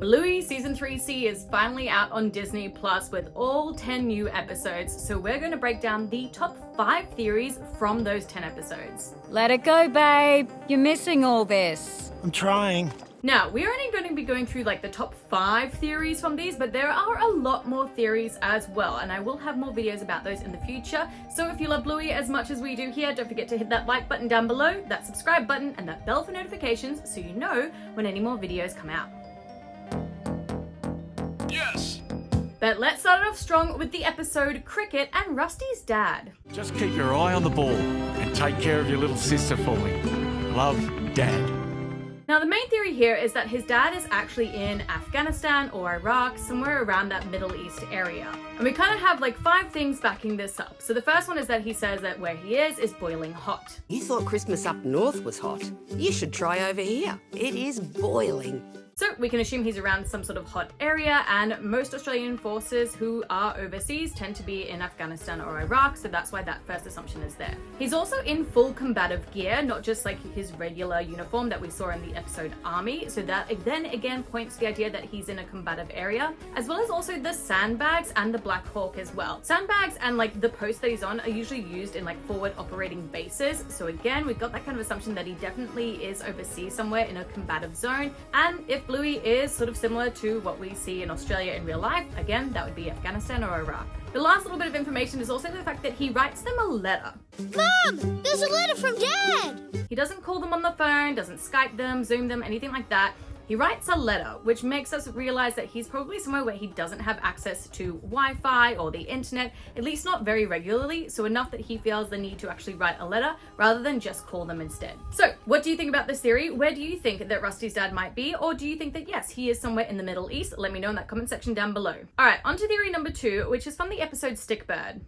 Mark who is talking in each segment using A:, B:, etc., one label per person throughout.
A: Bluey Season 3C is finally out on Disney Plus with all 10 new episodes, so we're going to break down the top 5 theories from those 10 episodes.
B: Let it go, babe. You're missing all this.
C: I'm trying.
A: Now, we're only going to be going through like the top 5 theories from these, but there are a lot more theories as well, and I will have more videos about those in the future. So if you love Bluey as much as we do here, don't forget to hit that like button down below, that subscribe button, and that bell for notifications so you know when any more videos come out.
D: Yes!
A: But let's start off strong with the episode Cricket and Rusty's dad.
D: Just keep your eye on the ball and take care of your little sister for me. Love, Dad.
A: Now, the main theory here is that his dad is actually in Afghanistan or Iraq, somewhere around that Middle East area. And we kind of have like 5 things backing this up. So the first one is that he says that where he is boiling hot.
E: You thought Christmas up north was hot. You should try over here. It is boiling.
A: So we can assume he's around some sort of hot area, and most Australian forces who are overseas tend to be in Afghanistan or Iraq, so that's why that first assumption is there. He's also in full combative gear, not just like his regular uniform that we saw in the episode Army, so that then again points to the idea that he's in a combative area, as well as also the sandbags and the Black Hawk as well. Sandbags and like the post that he's on are usually used in like forward operating bases, so again we've got that kind of assumption that he definitely is overseas somewhere in a combative zone, and if Bluey is sort of similar to what we see in Australia in real life, again, that would be Afghanistan or Iraq. The last little bit of information is also the fact that he writes them a letter.
F: Mom, there's a letter from Dad!
A: He doesn't call them on the phone, doesn't Skype them, Zoom them, anything like that. He writes a letter, which makes us realize that he's probably somewhere where he doesn't have access to Wi-Fi or the internet, at least not very regularly, so enough that he feels the need to actually write a letter rather than just call them instead. So, what do you think about this theory? Where do you think that Rusty's dad might be? Or do you think that yes, he is somewhere in the Middle East? Let me know in that comment section down below. Alright, on to theory number 2, which is from the episode Stickbird.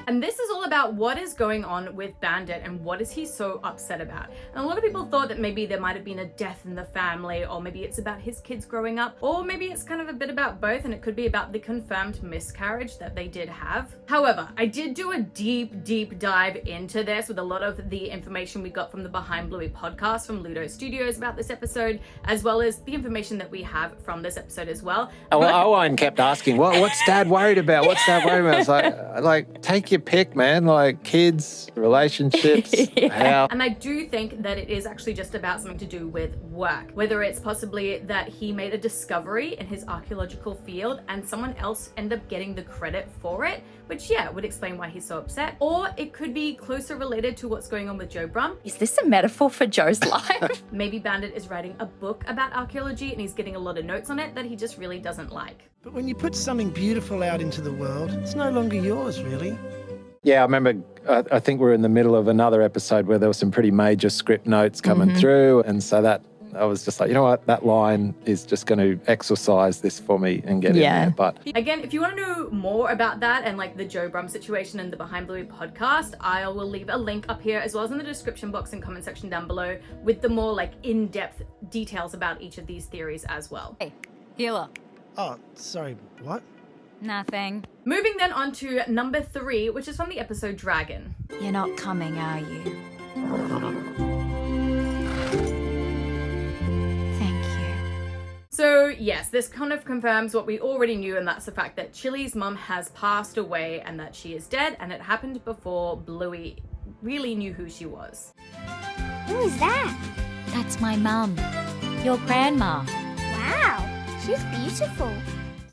A: And this is all about what is going on with Bandit and what is he so upset about. And a lot of people thought that maybe there might have been a death in the family, or maybe it's about his kids growing up, or maybe it's kind of a bit about both, and it could be about the confirmed miscarriage that they did have. However, I did do a deep dive into this with a lot of the information we got from the Behind Bluey podcast from Ludo Studios about this episode, as well as the information that we have from this episode as well.
G: Owen kept asking, what's Dad worried about? What's Dad worried about? I was like, take your pick, man. Like kids, relationships, house.
A: And I do think that it is actually just about something to do with work. Whether it's possibly that he made a discovery in his archaeological field and someone else ended up getting the credit for it, which yeah, would explain why he's so upset. Or it could be closer related to what's going on with Joe Brum.
B: Is this a metaphor for Joe's life?
A: Maybe Bandit is writing a book about archaeology and he's getting a lot of notes on it that he just really doesn't like.
C: But when you put something beautiful out into the world, it's no longer yours, really.
G: Yeah, I remember, I think we're in the middle of another episode where there were some pretty major script notes coming through. And so that, I was just like, you know what, that line is just going to exorcise this for me and get in there. But
A: again, if you want to know more about that and like the Joe Brum situation and the Behind Bluey podcast, I will leave a link up here as well as in the description box and comment section down below with the more like in-depth details about each of these theories as well.
B: Hey, healer.
C: Oh, sorry, what?
B: Nothing.
A: Moving then on to number 3, which is from the episode Dragon.
B: You're not coming, are you? Thank you.
A: So yes, this kind of confirms what we already knew, and that's the fact that Chilli's mum has passed away and that she is dead, and it happened before Bluey really knew who she was.
F: Who is that?
B: That's my mum. Your grandma.
F: Wow, she's beautiful.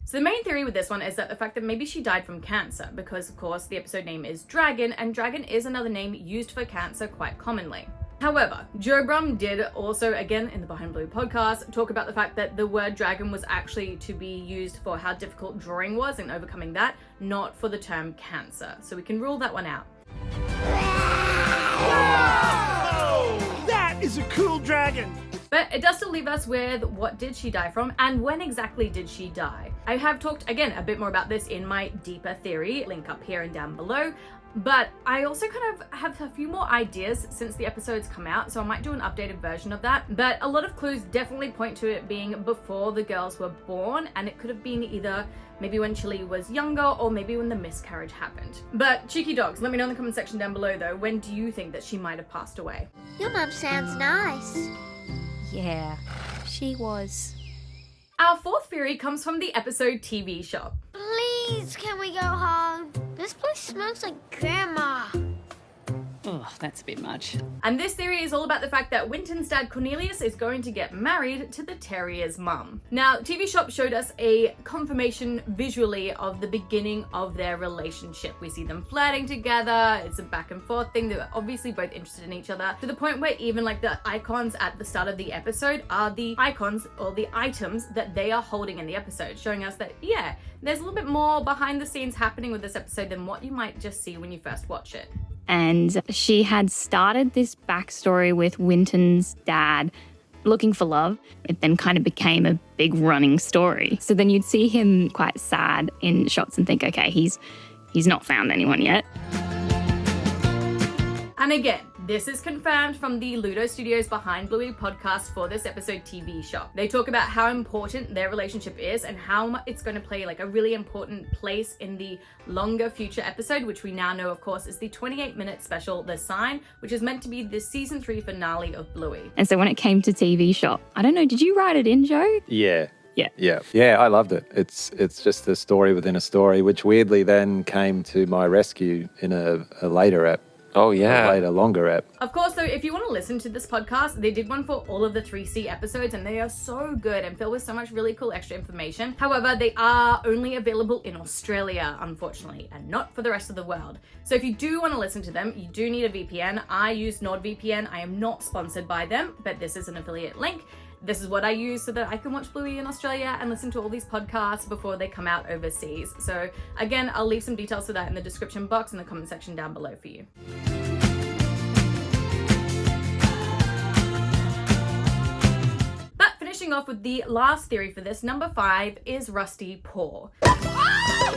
A: So the main theory with this one is that the fact that maybe she died from cancer, because of course the episode name is Dragon, and dragon is another name used for cancer quite commonly. However, Joe Brum did also, again in the Behind Blue podcast, talk about the fact that the word dragon was actually to be used for how difficult drawing was and overcoming that, not for the term cancer. So we can rule that one out.
C: That is a cool dragon!
A: But it does still leave us with what did she die from and when exactly did she die? I have talked again a bit more about this in my deeper theory, link up here and down below. But I also kind of have a few more ideas since the episode's come out, so I might do an updated version of that. But a lot of clues definitely point to it being before the girls were born, and it could have been either maybe when Chili was younger or maybe when the miscarriage happened. But cheeky dogs, let me know in the comment section down below though, when do you think that she might have passed away?
F: Your mum sounds nice.
B: Yeah, she was.
A: Our fourth theory comes from the episode TV Shop.
F: Please, can we go home? This place smells like Grandma.
B: Oh, that's a bit much.
A: And this theory is all about the fact that Wintons' dad Cornelius is going to get married to the terrier's mum. Now, TV Shop showed us a confirmation visually of the beginning of their relationship. We see them flirting together, it's a back and forth thing, they're obviously both interested in each other, to the point where even like the icons at the start of the episode are the icons or the items that they are holding in the episode, showing us that, yeah, there's a little bit more behind the scenes happening with this episode than what you might just see when you first watch it.
H: And she had started this backstory with Wintons' dad looking for love. It then kind of became a big running story. So then you'd see him quite sad in shots and think, okay, he's not found anyone yet.
A: And again, this is confirmed from the Ludo Studios Behind Bluey podcast for this episode TV Shop. They talk about how important their relationship is and how it's going to play like a really important place in the longer future episode, which we now know, of course, is the 28-minute special, The Sign, which is meant to be the season 3 finale of Bluey.
H: And so when it came to TV Shop, I don't know, did you write it in, Joe?
G: Yeah.
H: Yeah.
G: Yeah, I loved it. It's just a story within a story, which weirdly then came to my rescue in a later ep.
I: Oh, yeah.
G: Later, longer ep.
A: Of course, though, if you want to listen to this podcast, they did one for all of the 3C episodes, and they are so good and filled with so much really cool extra information. However, they are only available in Australia, unfortunately, and not for the rest of the world. So if you do want to listen to them, you do need a VPN. I use NordVPN. I am not sponsored by them, but this is an affiliate link. This is what I use so that I can watch Bluey in Australia and listen to all these podcasts before they come out overseas. So again, I'll leave some details for that in the description box in the comment section down below for you. But finishing off with the last theory for this, number 5 is Rusty Paw.
F: Uh-oh!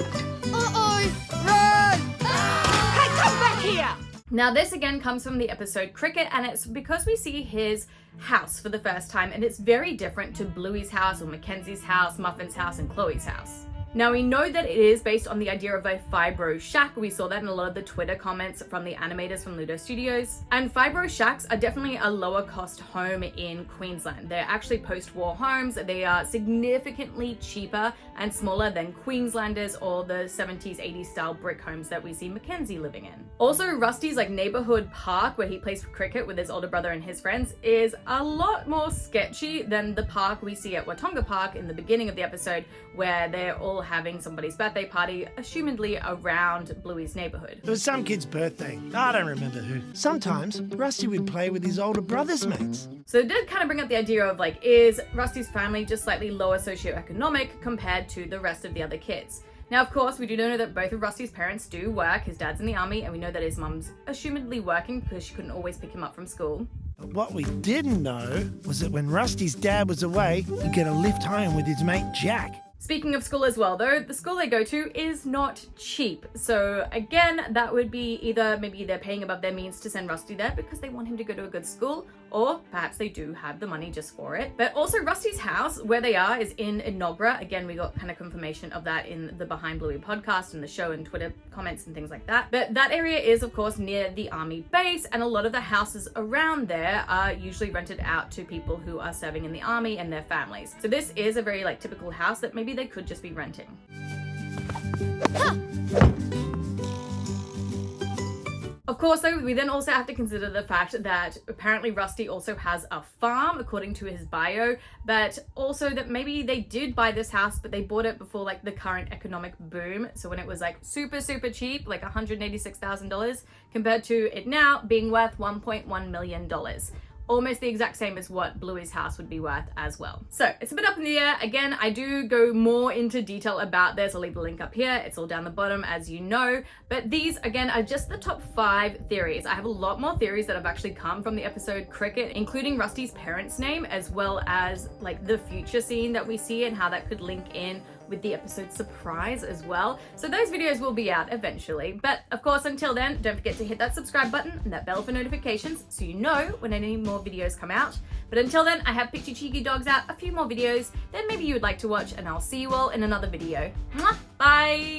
E: Run! Hey, come back here!
A: Now this again comes from the episode Cricket, and it's because we see his house for the first time, and it's very different to Bluey's house or Mackenzie's house, Muffin's house, and Chloe's house. Now we know that it is based on the idea of a fibro shack. We saw that in a lot of the Twitter comments from the animators from Ludo Studios. And fibro shacks are definitely a lower cost home in Queensland. They're actually post-war homes. They are significantly cheaper and smaller than Queenslanders or the 70s, 80s style brick homes that we see Mackenzie living in. Also, Rusty's like neighborhood park where he plays cricket with his older brother and his friends is a lot more sketchy than the park we see at Watonga Park in the beginning of the episode, where they're all having somebody's birthday party, assumedly around Bluey's neighborhood.
C: It was some kid's birthday. I don't remember who. Sometimes Rusty would play with his older brother's mates.
A: So it did kind of bring up the idea of like, is Rusty's family just slightly lower socioeconomic compared to the rest of the other kids? Now, of course, we do know that both of Rusty's parents do work. His dad's in the army, and we know that his mum's assumedly working because she couldn't always pick him up from school.
C: But what we didn't know was that when Rusty's dad was away, he'd get a lift home with his mate Jack.
A: Speaking of school as well, though, the school they go to is not cheap. So again, that would be either maybe they're paying above their means to send Rusty there because they want him to go to a good school, or perhaps they do have the money just for it. But also Rusty's house, where they are, is in Enoggera. Again, we got kind of confirmation of that in the Behind Bluey podcast and the show and Twitter comments and things like that. But that area is, of course, near the army base, and a lot of the houses around there are usually rented out to people who are serving in the army and their families. So this is a very like typical house that maybe they could just be renting. Of course, though, we then also have to consider the fact that apparently Rusty also has a farm, according to his bio, but also that maybe they did buy this house, but they bought it before like the current economic boom. So when it was like super cheap, like $186,000, compared to it now being worth $1.1 million. Almost the exact same as what Bluey's house would be worth as well. So it's a bit up in the air. Again, I do go more into detail about this. I'll leave the link up here. It's all down the bottom, as you know. But these, again, are just the top 5 theories. I have a lot more theories that have actually come from the episode Cricket, including Rusty's parents' name, as well as like the future scene that we see and how that could link in with the episode surprise as well. So those videos will be out eventually. But of course, until then, don't forget to hit that subscribe button and that bell for notifications so you know when any more videos come out. But until then, I have Picture Cheeky Dogs out, a few more videos that maybe you would like to watch, and I'll see you all in another video. Mwah! Bye!